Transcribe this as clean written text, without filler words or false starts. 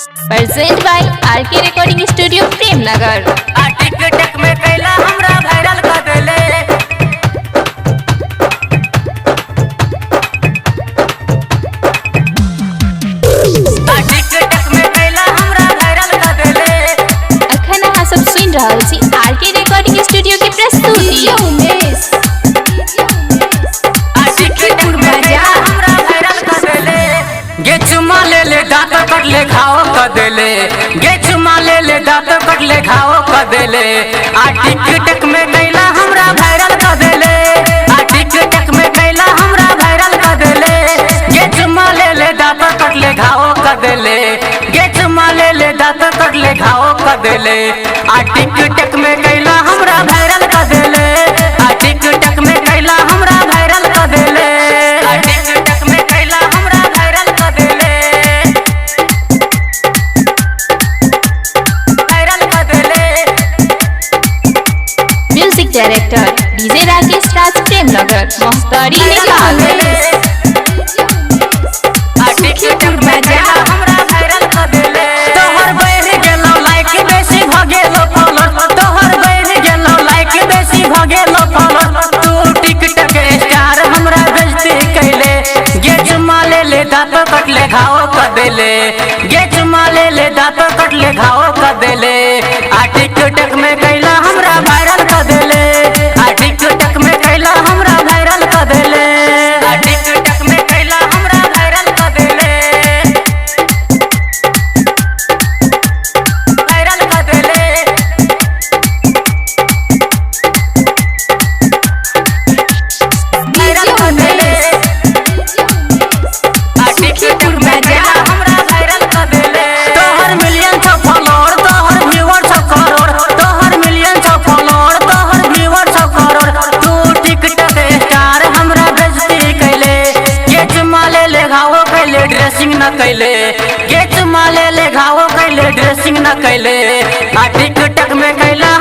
Present by RK recording studio Premnagar. TikTok में कैला हमरा वायरल कर देले। टिकटक में कैला हमरा वायरल कर देले। अखन अहाँ सब सुन रहल छी आरके रिकॉर्डिंग स्टूडियो के प्रस्तुति। टिकटक में कैला हमरा वायरल कर देले। गे चुमा ले ले दांत कट ले खाओ कर देले। गे चुमा ले ले दांत कट ले खाओ कर देले। टिकटक में कैला हमरा वायरल कर देले। टिकटक में कैला हमरा वायरल कर देले। गे चुमा ले ले दांत कट ले घाओ कर देले। गे चुमा ले ले दांत कट ले घाओ कर देले। टिकटक में कैला हमरा वायरल कर देले। टिकटक में कैला हमरा वायरल कर देले। टिकटक में कैला हमरा वायरल कर देले। वायरल कर देले। म्यूजिक डायरेक्टर डीजे राकेश राज प्रेमनगर मोहतारी टिकटक में कैला हमरा वायरल कर देले। तोहर बढ़ गेलो लाइक बेसी भ गेलो फॉलोअर। तोहर बढ़ गेलो लाइक बेसी भ गेलो फॉलोअर। तू टिकटक स्टार हमरा बेइज्जती कैले। गे चुमा ले ले दांत कट ले घाओ कर देले। गे चुमा ले ले दांत कट ले घाओ कर देले। टिकटक में कैला हमरा वायरल कर देले। टिकटक में कैला हमरा वायरल कर देले। टिकटक में कैला हमरा वायरल कर देले। वायरल कर देले। वायरल कर देले। टिकटक में कैला हमरा वायरल कर देले। तोहर मिलियन छ फॉलोअर। तोहर व्यूअर छ करोड़। तोहर मिलियन छ फॉलोअर। तोहर व्यूअर छ करोड़। तू टिकटक स्टार हमरा बेइज्जती कैले। गे चुमा ले ले घाओ कैले ड्रेसिंग न कैले। गे चुमा ले ले घाओ कैले ड्रेसिंग न कैले। टिकटक में कैला